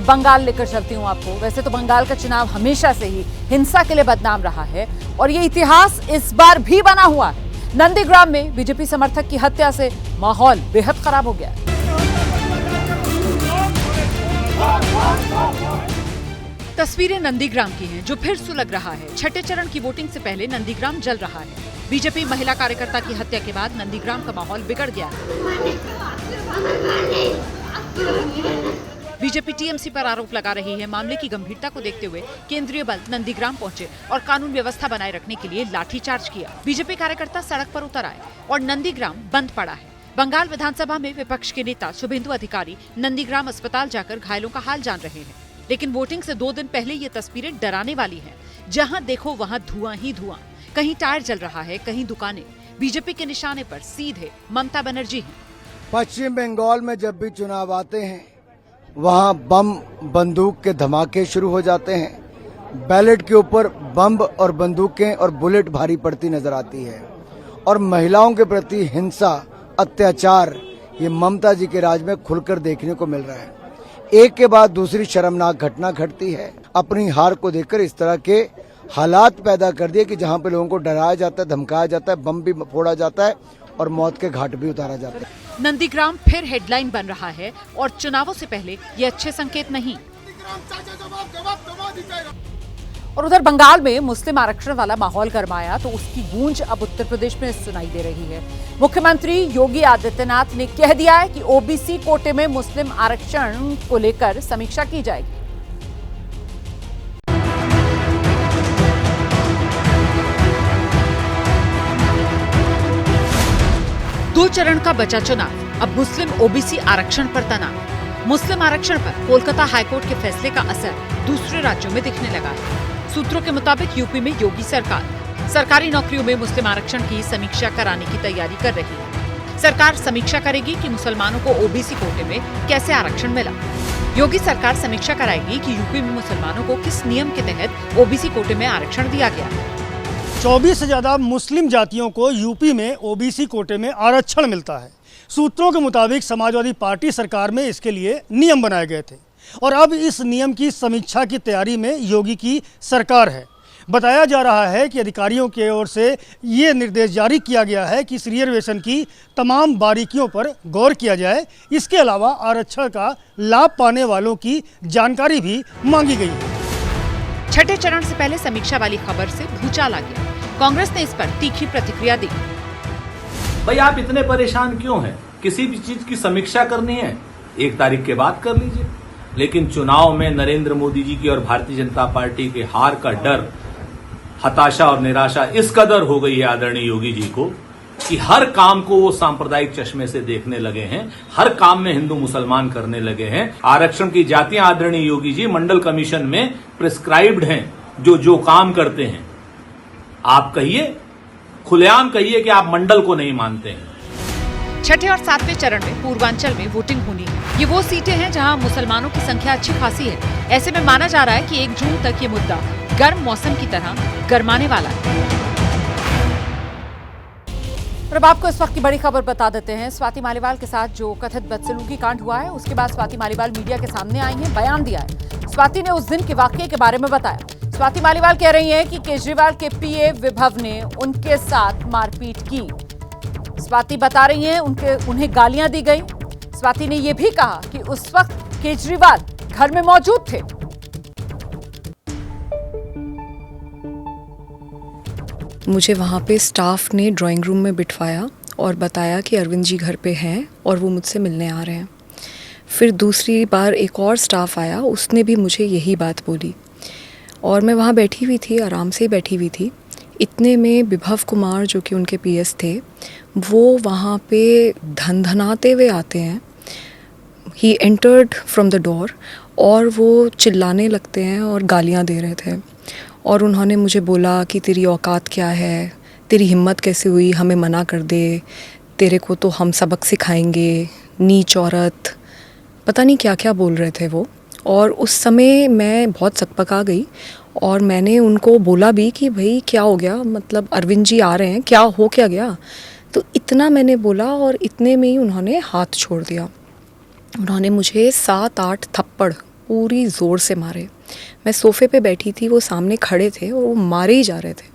बंगाल लेकर चलती हूं आपको। वैसे तो बंगाल का चुनाव हमेशा से ही हिंसा के लिए बदनाम रहा है और ये इतिहास इस बार भी बना हुआ है। नंदीग्राम में बीजेपी समर्थक की हत्या से माहौल बेहद खराब हो गया है। तस्वीरें नंदीग्राम की हैं, जो फिर सुलग रहा है। छठे चरण की वोटिंग से पहले नंदीग्राम जल रहा है। बीजेपी महिला कार्यकर्ता की हत्या के बाद नंदीग्राम का माहौल बिगड़ गया है। बीजेपी टीएमसी पर आरोप लगा रही है। मामले की गंभीरता को देखते हुए केंद्रीय बल नंदीग्राम पहुंचे और कानून व्यवस्था बनाए रखने के लिए लाठीचार्ज किया। बीजेपी कार्यकर्ता सड़क पर उतर आए और नंदीग्राम बंद पड़ा है। बंगाल विधानसभा में विपक्ष के नेता शुभेंदु अधिकारी नंदीग्राम अस्पताल जाकर घायलों का हाल जान रहे हैं। लेकिन वोटिंग से 2 दिन पहले ये तस्वीरें डराने वाली हैं। जहां देखो वहां धुआं ही धुआं। कहीं टायर जल रहा है, कहीं दुकानें। बीजेपी के निशाने पर सीधे ममता बनर्जी हैं। पश्चिम बंगाल में जब भी चुनाव आते हैं वहां बम बंदूक के धमाके शुरू हो जाते हैं। बैलेट के ऊपर बम और बंदूकें और बुलेट भारी पड़ती नजर आती है और महिलाओं के प्रति हिंसा, अत्याचार ये ममता जी के राज में खुलकर देखने को मिल रहा है। एक के बाद दूसरी शर्मनाक घटना घटती है। अपनी हार को देखकर इस तरह के हालात पैदा कर दिए कि जहां पे लोगों को डराया जाता है, धमकाया जाता है, बम भी फोड़ा जाता है और मौत के घाट भी उतारा जाता है। नंदीग्राम फिर हेडलाइन बन रहा है और चुनावों से पहले ये अच्छे संकेत नहीं। और उधर बंगाल में मुस्लिम आरक्षण वाला माहौल गरमाया तो उसकी गूंज अब उत्तर प्रदेश में सुनाई दे रही है। मुख्यमंत्री योगी आदित्यनाथ ने कह दिया है कि ओबीसी कोटे में मुस्लिम आरक्षण को लेकर समीक्षा की जाएगी। दो चरण का बचा चुनाव, अब मुस्लिम ओबीसी आरक्षण पर तनाव। मुस्लिम आरक्षण पर कोलकाता हाईकोर्ट के फैसले का असर दूसरे राज्यों में दिखने लगा है। सूत्रों के मुताबिक यूपी में योगी सरकार सरकारी नौकरियों में मुस्लिम आरक्षण की समीक्षा कराने की तैयारी कर रही है। सरकार समीक्षा करेगी कि मुसलमानों को ओबीसी कोटे में कैसे आरक्षण मिला। योगी सरकार समीक्षा कराएगी कि यूपी में मुसलमानों को किस नियम के तहत ओबीसी कोटे में आरक्षण दिया गया। 24 से ज्यादा मुस्लिम जातियों को यूपी में ओबीसी कोटे में आरक्षण मिलता है। सूत्रों के मुताबिक समाजवादी पार्टी सरकार में इसके लिए नियम बनाए गए थे और अब इस नियम की समीक्षा की तैयारी में योगी की सरकार है। बताया जा रहा है कि अधिकारियों की ओर से ये निर्देश जारी किया गया है कि इस रिजर्वेशन की तमाम बारीकियों पर गौर किया जाए। इसके अलावा आरक्षण का लाभ पाने वालों की जानकारी भी मांगी गई है। छठे चरण से पहले समीक्षा वाली खबर से भूचाल आ गया। कांग्रेस ने इस पर तीखी प्रतिक्रिया दी। भाई आप इतने परेशान क्यों हैं? किसी भी चीज की समीक्षा करनी है 1 तारीख के बाद कर लीजिए। लेकिन चुनाव में नरेंद्र मोदी जी की और भारतीय जनता पार्टी के हार का डर, हताशा और निराशा इस कदर हो गई है आदरणीय योगी जी को कि हर काम को वो सांप्रदायिक चश्मे से देखने लगे हैं। हर काम में हिंदू मुसलमान करने लगे हैं। आरक्षण की जातियां आदरणीय योगी जी मंडल कमीशन में प्रिस्क्राइब्ड हैं जो काम करते हैं। आप कहिए, खुलेआम कहिए कि आप मंडल को नहीं मानते हैं। छठे और 7वें चरण में पूर्वांचल में वोटिंग होनी है। ये वो सीटें हैं जहां मुसलमानों की संख्या अच्छी खासी है। ऐसे में माना जा रहा है कि 1 जून तक ये मुद्दा गर्म मौसम की तरह गरमाने वाला है। और अब आपको इस वक्त की बड़ी खबर बता देते हैं। स्वाति मालीवाल के साथ जो कथित बदसलूकी कांड हुआ है उसके बाद स्वाति मालीवाल मीडिया के सामने आई हैं, बयान दिया है। स्वाति ने उस दिन के वाकये के बारे में बताया। स्वाति मालीवाल कह रही हैं कि केजरीवाल के पीए विभव ने उनके साथ मारपीट की। स्वाति बता रही हैं उन्हें गालियां दी गई। स्वाति ने यह भी कहा कि उस वक्त केजरीवाल घर में मौजूद थे। मुझे वहाँ पे स्टाफ ने ड्राइंग रूम में बिठवाया और बताया कि अरविंद जी घर पे हैं और वो मुझसे मिलने आ रहे हैं। फिर दूसरी बार एक और स्टाफ आया, उसने भी मुझे यही बात बोली और मैं वहाँ बैठी हुई थी, आराम से बैठी हुई थी। इतने में विभव कुमार जो कि उनके पीएस थे वो वहाँ पे धनधनाते हुए आते हैं। He entered from the door और वो चिल्लाने लगते हैं और गालियाँ दे रहे थे और उन्होंने मुझे बोला कि तेरी औकात क्या है, तेरी हिम्मत कैसे हुई हमें मना कर दे, तेरे को तो हम सबक सिखाएंगे, नीच औरत, पता नहीं क्या क्या बोल रहे थे वो। और उस समय मैं बहुत सकपका गई और मैंने उनको बोला भी कि भाई क्या हो गया, मतलब अरविंद जी आ रहे हैं, क्या हो क्या गया। तो इतना मैंने बोला और इतने में ही उन्होंने हाथ छोड़ दिया। उन्होंने मुझे 7-8 थप्पड़ पूरी ज़ोर से मारे। मैं सोफ़े पे बैठी थी, वो सामने खड़े थे और वो मारे ही जा रहे थे।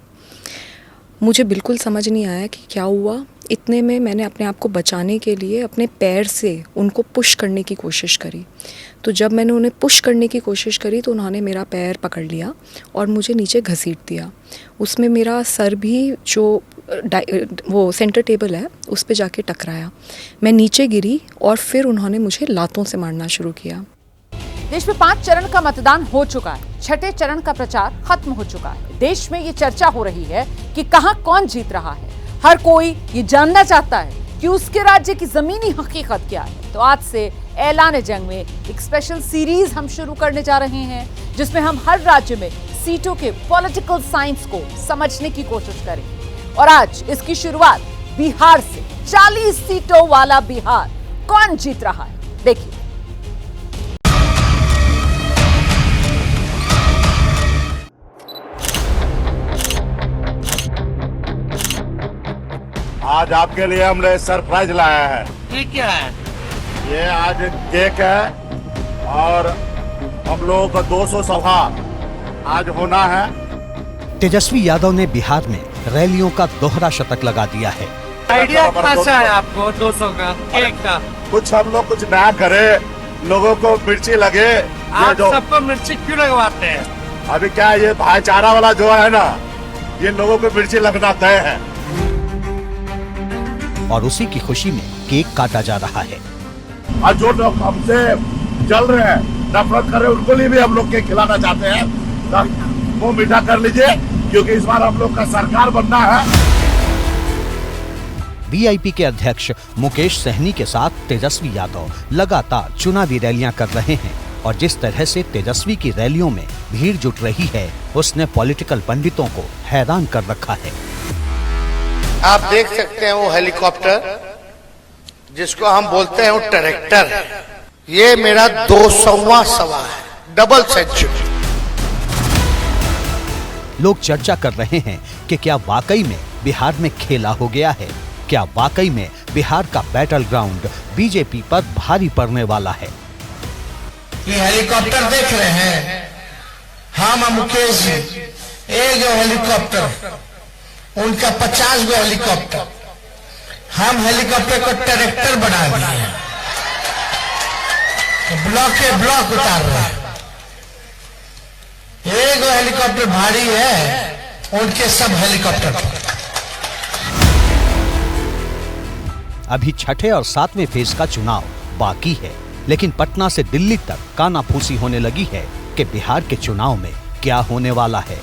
मुझे बिल्कुल समझ नहीं आया कि क्या हुआ। इतने में मैंने अपने आप को बचाने के लिए अपने पैर से उनको पुश करने की कोशिश करी। तो जब मैंने उन्हें पुश करने की कोशिश करी तो उन्होंने मेरा पैर पकड़ लिया और मुझे नीचे घसीट दिया। उसमें मेरा सर भी जो वो सेंटर टेबल है उस पे जाके टकराया। मैं नीचे गिरी और फिर उन्होंने मुझे लातों से मारना शुरू किया। देश में 5 चरण का मतदान हो चुका है। छठे चरण का प्रचार खत्म हो चुका है। देश में ये चर्चा हो रही है कि कहां कौन जीत रहा है। हर कोई ये जानना चाहता है कि उसके राज्य की जमीनी हकीकत क्या है। तो आज से ऐलान जंग में एक स्पेशल सीरीज हम शुरू करने जा रहे हैं, जिसमें हम हर राज्य में सीटों के पॉलिटिकल साइंस को समझने की कोशिश करेंगे। और आज इसकी शुरुआत बिहार से। 40 सीटों वाला बिहार कौन जीत रहा है, देखिए। आज आपके लिए हमने सरप्राइज लाया है। ये क्या है? ये आज केक है और हम लोगों का 200 सभा आज होना है। तेजस्वी यादव ने बिहार में रैलियों का दोहरा शतक लगा दिया है। आइडिया कहाँ से आया आपको 200 का केक का? कुछ हम लोग कुछ नया करे, लोगों को मिर्ची लगे। आप सबको मिर्ची क्यों लगवाते हैं? अभी क्या ये भाईचारा वाला जो है ना, ये लोगों को मिर्ची लगना तय है। और उसी की खुशी में केक काटा जा रहा है। और जो लोग हमसे चल रहे हैं, नफरत कर रहे हैं, उनको लिए भी हम लोग केक खिलाना चाहते हैं। वो मीठा कर लीजिए, क्योंकि इस बार हम लोग का सरकार बनना है। वीआईपी के अध्यक्ष मुकेश सहनी के साथ तेजस्वी यादव लगातार चुनावी रैलियां कर रहे हैं और जिस तरह से तेजस्वी की रैलियों में भीड़ जुट रही है, उसने पॉलिटिकल पंडितों को हैरान कर रखा है। आप देख सकते हैं वो हेलीकॉप्टर जिसको हम बोलते हैं वो ट्रैक्टर है। ये मेरा 200वां सभा है, डबल सेंचुरी। लोग चर्चा कर रहे हैं कि क्या वाकई में बिहार में खेला हो गया है, क्या वाकई में बिहार का बैटल ग्राउंड बीजेपी पर भारी पड़ने वाला है। ये हेलीकॉप्टर देख रहे हैं, हम मुकेश जी, एक हेलीकॉप्टर, उनका 50 गो हेलीकॉप्टर। हम हेलीकॉप्टर को ट्रैक्टर बना दिए हैं, ब्लॉक के ब्लॉक उतार रहे हैं। एक हेलीकॉप्टर भारी है, उनके सब हेलीकॉप्टर। अभी छठे और 7वें फेज का चुनाव बाकी है, लेकिन पटना से दिल्ली तक कानाफूसी होने लगी है कि बिहार के चुनाव में क्या होने वाला है।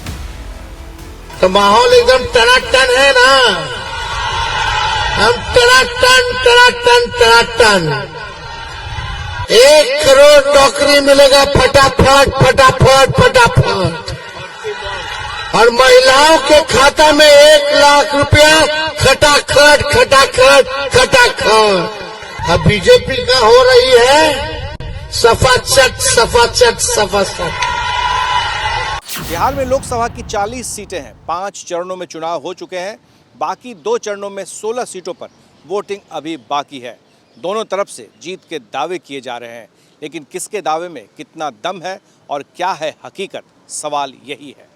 तो माहौल एकदम टनाटन है ना, हम टनाटन। 1 करोड़ नौकरी मिलेगा फटाफट। और महिलाओं के खाता में 1 लाख रुपया खटाखट। अब बीजेपी का हो रही है सफा चट। बिहार में लोकसभा की 40 सीटें हैं। 5 चरणों में चुनाव हो चुके हैं। बाकी 2 चरणों में 16 सीटों पर वोटिंग अभी बाकी है। दोनों तरफ से जीत के दावे किए जा रहे हैं, लेकिन किसके दावे में कितना दम है और क्या है हकीकत, सवाल यही है।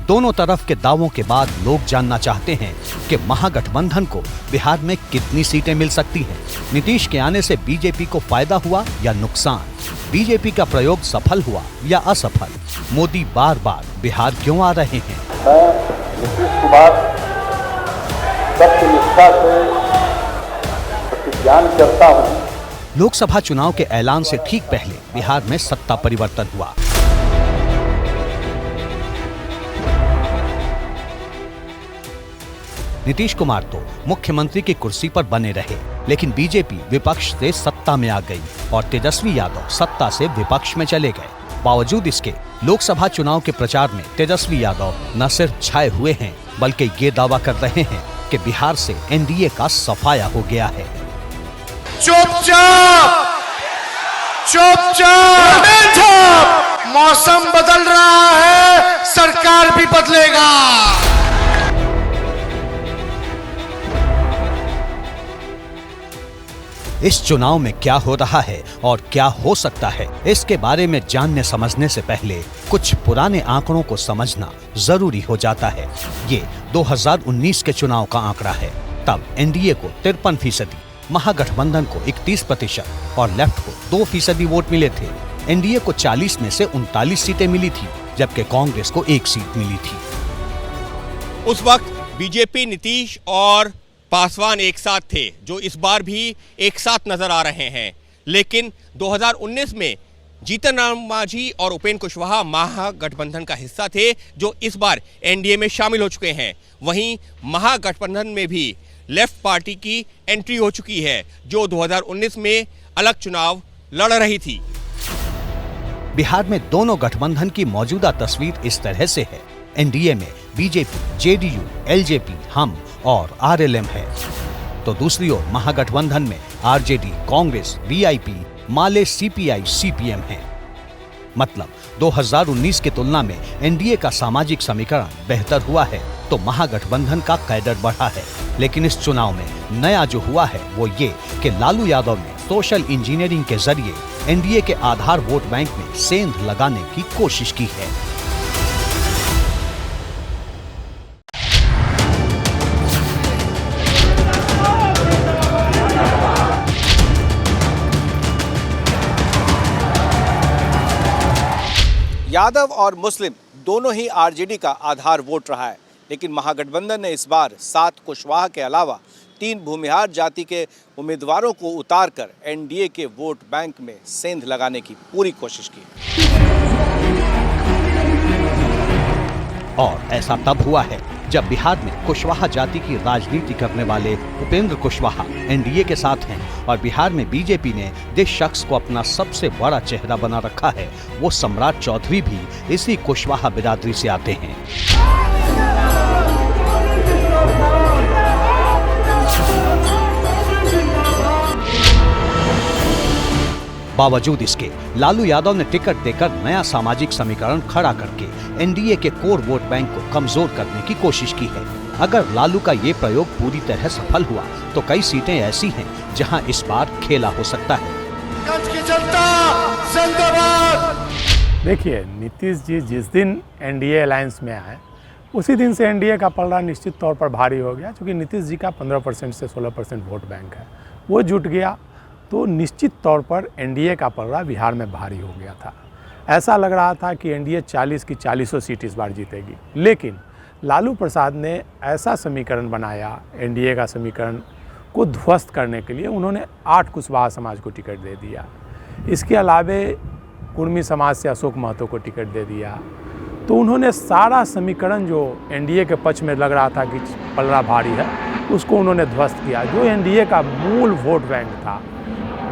दोनों तरफ के दावों के बाद लोग जानना चाहते हैं कि महागठबंधन को बिहार में कितनी सीटें मिल सकती हैं। नीतीश के आने से बीजेपी को फायदा हुआ या नुकसान? बीजेपी का प्रयोग सफल हुआ या असफल? मोदी बार बार बिहार क्यों आ रहे हैं? मैं नीतीश कुमार सत्यनिष्ठा से प्रतिज्ञान करता हूं। लोकसभा चुनाव के ऐलान से ठीक पहले बिहार में सत्ता परिवर्तन हुआ। नीतीश कुमार तो मुख्यमंत्री की कुर्सी पर बने रहे, लेकिन बीजेपी विपक्ष से सत्ता में आ गई और तेजस्वी यादव सत्ता से विपक्ष में चले गए। बावजूद इसके लोकसभा चुनाव के प्रचार में तेजस्वी यादव न सिर्फ छाए हुए हैं, बल्कि ये दावा कर रहे हैं कि बिहार से एनडीए का सफाया हो गया है। चुपचाप, मौसम बदल रहा है, सरकार भी बदलेगा। इस चुनाव में क्या हो रहा है और क्या हो सकता है, इसके बारे में जानने समझने से पहले कुछ पुराने आंकड़ों को समझना जरूरी हो जाता है। ये 2019 के चुनाव का आंकड़ा है। तब एनडीए को 53%, महागठबंधन को 31% और लेफ्ट को 2% वोट मिले थे। एनडीए को 40 में से 39 सीटें मिली थी, जबकि कांग्रेस को 1 सीट मिली थी। उस वक्त बीजेपी, नीतीश और पासवान एक साथ थे, जो इस बार भी एक साथ नजर आ रहे हैं। लेकिन 2019 में जीतन राम मांझी और उपेंद्र कुशवाहा महागठबंधन का हिस्सा थे, जो इस बार एनडीए में शामिल हो चुके हैं। वहीं महागठबंधन में भी लेफ्ट पार्टी की एंट्री हो चुकी है, जो 2019 में अलग चुनाव लड़ रही थी। बिहार में दोनों गठबंधन की मौजूदा तस्वीर इस तरह से है। एनडीए में बीजेपी, जेडीयू, एलजेपी, हम और आरएलएम है, तो दूसरी ओर महागठबंधन में आरजेडी, कांग्रेस, वीआईपी, माले, सीपीआई, सीपीएम है। मतलब 2019 की तुलना में एनडीए का सामाजिक समीकरण बेहतर हुआ है, तो महागठबंधन का कैडर बढ़ा है। लेकिन इस चुनाव में नया जो हुआ है वो ये कि लालू यादव ने सोशल इंजीनियरिंग के जरिए एनडीए के आधार वोट बैंक में सेंध लगाने की कोशिश की है। यादव और मुस्लिम दोनों ही आरजेडी का आधार वोट रहा है, लेकिन महागठबंधन ने इस बार 7 कुशवाहा के अलावा 3 भूमिहार जाति के उम्मीदवारों को उतारकर एनडीए के वोट बैंक में सेंध लगाने की पूरी कोशिश की। और ऐसा तब हुआ है जब बिहार में कुशवाहा जाति की राजनीति करने वाले उपेंद्र कुशवाहा एनडीए के साथ हैं और बिहार में बीजेपी ने जिस शख्स को अपना सबसे बड़ा चेहरा बना रखा है, वो सम्राट चौधरी भी इसी कुशवाहा बिरादरी से आते हैं। बावजूद इसके लालू यादव ने टिकट देकर नया सामाजिक समीकरण खड़ा करके एनडीए के कोर वोट बैंक को कमजोर करने की कोशिश की है। अगर लालू का ये प्रयोग पूरी तरह सफल हुआ तो कई सीटें ऐसी हैं जहां इस बार खेला हो सकता है। देखिए, नीतीश जी जिस दिन एनडीए अलायंस में आए उसी दिन से एनडीए का पलड़ा निश्चित तौर पर भारी हो गया, क्योंकि नीतीश जी का 15% से 16% वोट बैंक है, वो जुट गया तो निश्चित तौर पर एनडीए का पलड़ा बिहार में भारी हो गया था। ऐसा लग रहा था कि एनडीए 40 की 40 सीट इस बार जीतेगी, लेकिन लालू प्रसाद ने ऐसा समीकरण बनाया एनडीए का समीकरण को ध्वस्त करने के लिए। उन्होंने 8 कुशवाहा समाज को टिकट दे दिया, इसके अलावे कुर्मी समाज से अशोक महतो को टिकट दे दिया। तो उन्होंने सारा समीकरण जो एनडीए के पक्ष में लग रहा था कि पलड़ा भारी है, उसको उन्होंने ध्वस्त किया। जो एनडीए का मूल वोट बैंक था,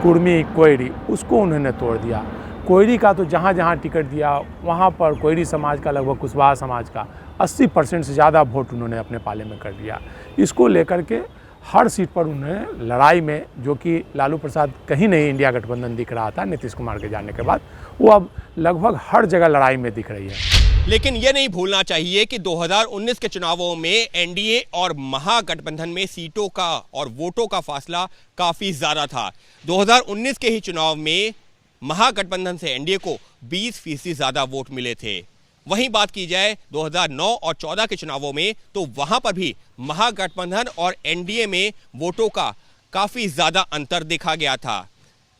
कुर्मी, कोयरी, उसको उन्होंने तोड़ दिया। कोयरी का तो जहाँ जहाँ टिकट दिया वहाँ पर कोयरी समाज का, लगभग कुशवाहा समाज का 80% से ज़्यादा वोट उन्होंने अपने पाले में कर दिया। इसको लेकर के हर सीट पर उन्होंने लड़ाई में, जो कि लालू प्रसाद कहीं नहीं इंडिया गठबंधन दिख रहा था नीतीश कुमार के जाने के बाद, वो अब लगभग हर जगह लड़ाई में दिख रही है। लेकिन ये नहीं भूलना चाहिए कि 2019 के चुनावों में एनडीए और महागठबंधन में सीटों का और वोटों का फासला काफी ज्यादा था। 2019 के ही चुनाव में महागठबंधन से एनडीए को 20% ज्यादा वोट मिले थे। वहीं बात की जाए 2009 और 14 के चुनावों में, तो वहां पर भी महागठबंधन और एनडीए में वोटों का काफी ज्यादा अंतर देखा गया था।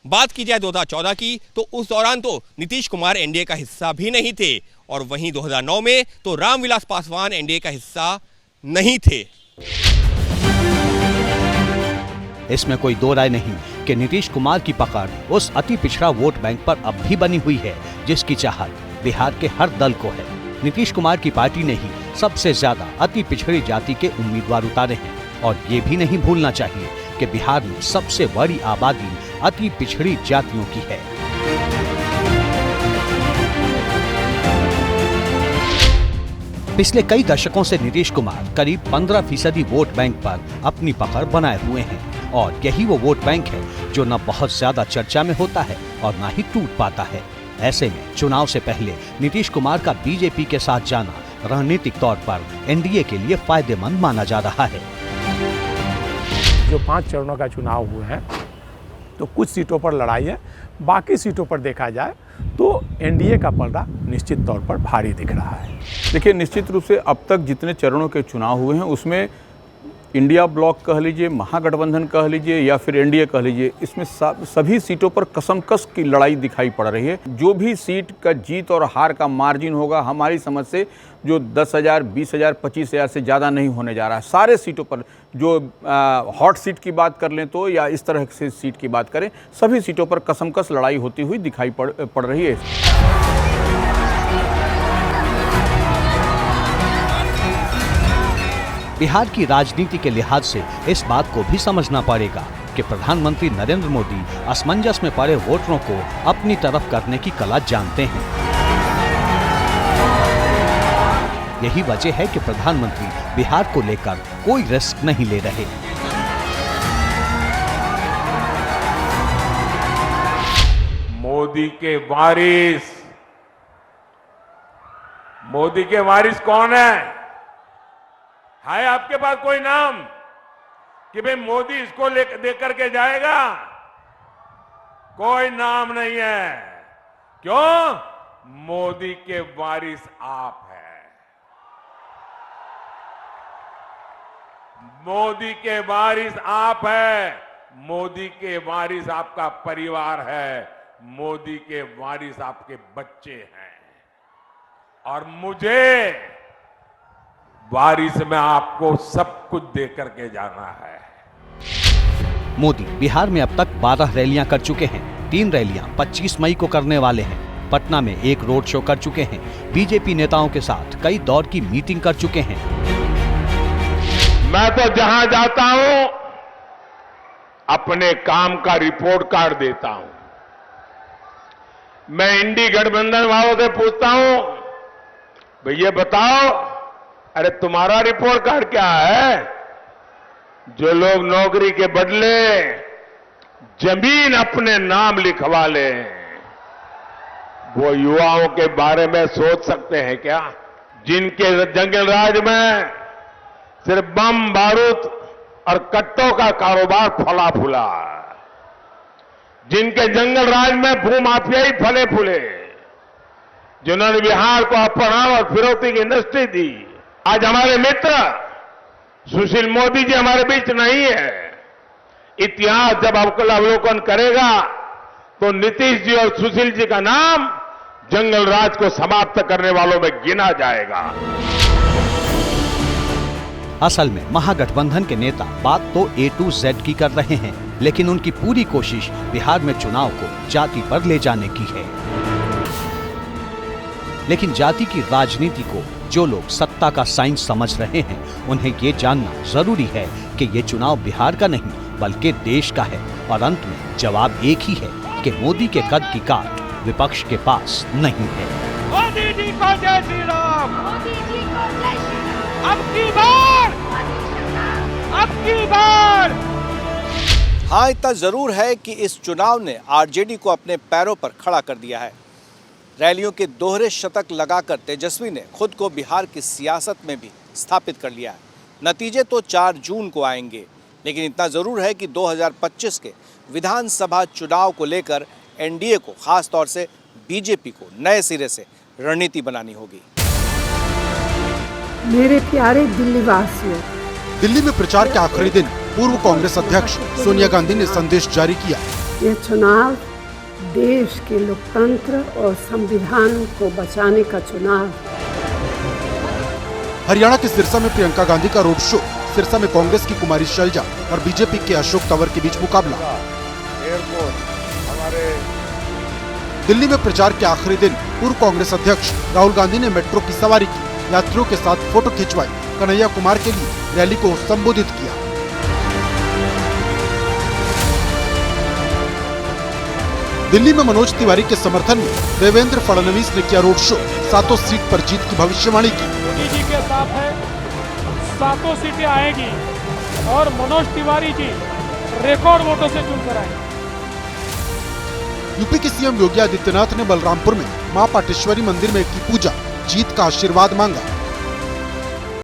बात की जाए 2014 की, तो उस दौरान तो नीतीश कुमार एनडीए का हिस्सा भी नहीं थे, और वहीं 2009 में तो रामविलास पासवान एनडीए का हिस्सा नहीं थे। इसमें कोई दो राय नहीं कि नीतीश कुमार की पकड़ उस अति पिछड़ा वोट बैंक पर अब भी बनी हुई है, जिसकी चाहत बिहार के हर दल को है। नीतीश कुमार की पार्टी ने ही सबसे ज्यादा अति पिछड़ी जाति के उम्मीदवार उतारे हैं, और ये भी नहीं भूलना चाहिए कि बिहार में सबसे बड़ी आबादी अति पिछड़ी जातियों की है। पिछले कई दशकों से नीतीश कुमार करीब 15% वोट बैंक पर अपनी पकड़ बनाए हुए हैं, और यही वो वोट बैंक है जो न बहुत ज्यादा चर्चा में होता है और न ही टूट पाता है। ऐसे में चुनाव से पहले नीतीश कुमार का बीजेपी के साथ जाना रणनीतिक तौर पर एनडीए के लिए फायदेमंद माना जा रहा है। जो 5 चरणों का चुनाव हुए हैं तो कुछ सीटों पर लड़ाई है, बाकी सीटों पर देखा जाए तो एनडीए का पलड़ा निश्चित तौर पर भारी दिख रहा है। देखिए, निश्चित रूप से अब तक जितने चरणों के चुनाव हुए हैं उसमें इंडिया ब्लॉक कह लीजिए, महागठबंधन कह लीजिए या फिर एनडीए कह लीजिए, इसमें सभी सीटों पर कसमकस की लड़ाई दिखाई पड़ रही है। जो भी सीट का जीत और हार का मार्जिन होगा हमारी समझ से जो 10,000, 20,000, 25,000 से ज़्यादा नहीं होने जा रहा है। सारे सीटों पर जो हॉट सीट की बात कर लें तो या इस तरह से सीट की बात करें, सभी सीटों पर कसमकस लड़ाई होती हुई दिखाई पड़ रही है। बिहार की राजनीति के लिहाज से इस बात को भी समझना पड़ेगा कि प्रधानमंत्री नरेंद्र मोदी असमंजस में पड़े वोटरों को अपनी तरफ करने की कला जानते हैं। यही वजह है कि प्रधानमंत्री बिहार को लेकर कोई रिस्क नहीं ले रहे। मोदी के वारिस कौन है आपके पास कोई नाम कि भाई मोदी इसको लेकर के जाएगा? कोई नाम नहीं है। क्यों? मोदी के वारिस आप हैं। मोदी के वारिस आप हैं। मोदी के वारिस आपका परिवार है। मोदी के वारिस आपके बच्चे हैं। और मुझे वारिस में आपको सब कुछ दे करके जाना है। मोदी बिहार में अब तक 12 रैलियां कर चुके हैं। 3 रैलियां 25 मई को करने वाले हैं। पटना में एक रोड शो कर चुके हैं। बीजेपी नेताओं के साथ कई दौर की मीटिंग कर चुके हैं। मैं तो जहां जाता हूं अपने काम का रिपोर्ट कार्ड देता हूं। मैं इंडी गठबंधन वालों से पूछता हूं, भैया बताओ, अरे तुम्हारा रिपोर्ट कार्ड क्या है? जो लोग नौकरी के बदले जमीन अपने नाम लिखवा ले, वो युवाओं के बारे में सोच सकते हैं क्या? जिनके जंगल राज में सिर्फ बम बारूद और कट्टों का कारोबार फला फूला, जिनके जंगल राज में भूमाफिया ही फले फूले, जिन्होंने बिहार को अपना और फिरौती की इंडस्ट्री दी। आज हमारे मित्र सुशील मोदी जी हमारे बीच नहीं है। इतिहास जब अवलोकन करेगा तो नीतीश जी और सुशील जी का नाम जंगल राज को समाप्त करने वालों में गिना जाएगा। असल में महागठबंधन के नेता बात तो A to Z की कर रहे हैं, लेकिन उनकी पूरी कोशिश बिहार में चुनाव को जाति पर ले जाने की है। लेकिन जाति की राजनीति को जो लोग सत्ता का साइंस समझ रहे हैं, उन्हें ये जानना जरूरी है कि ये चुनाव बिहार का नहीं बल्कि देश का है। और अंत में जवाब एक ही है कि मोदी के कद की काट विपक्ष के पास नहीं है। मोदी जी को जय श्री राम। मोदी जी को जय श्री राम। अब की बार हाँ, इतना जरूर है कि इस चुनाव ने आरजेडी को अपने पैरों पर खड़ा कर दिया है। रैलियों के दोहरे शतक लगाकर तेजस्वी ने खुद को बिहार की सियासत में भी स्थापित कर लिया है। नतीजे तो 4 जून को आएंगे, लेकिन इतना जरूर है कि 2025 के विधानसभा चुनाव को लेकर एनडीए को, खास तौर से बीजेपी को नए सिरे से रणनीति बनानी होगी। मेरे प्यारे दिल्ली वासियों, दिल्ली में प्रचार के आखिरी दिन पूर्व कांग्रेस अध्यक्ष सोनिया गांधी ने संदेश जारी किया। ये चुनाव देश के लोकतंत्र और संविधान को बचाने का चुनाव। हरियाणा के सिरसा में प्रियंका गांधी का रोड शो, सिरसा में कांग्रेस की कुमारी शैलजा और बीजेपी के अशोक तंवर के बीच मुकाबला। दिल्ली में प्रचार के आखिरी दिन पूर्व कांग्रेस अध्यक्ष राहुल गांधी ने मेट्रो की सवारी की, यात्रियों के साथ फोटो खिंचवाई, कन्हैया कुमार के लिए रैली को संबोधित किया। दिल्ली में मनोज तिवारी के समर्थन में देवेंद्र फडणवीस ने किया रोड शो, 7 सीट पर जीत की भविष्यवाणी की। मोदी जी के साथ है, 7 सीटें आएगी और मनोज तिवारी जी रिकॉर्ड वोटों से चुनकर आएंगे। यूपी के सीएम योगी आदित्यनाथ ने बलरामपुर में मां पाटेश्वरी मंदिर में की पूजा, जीत का आशीर्वाद मांगा।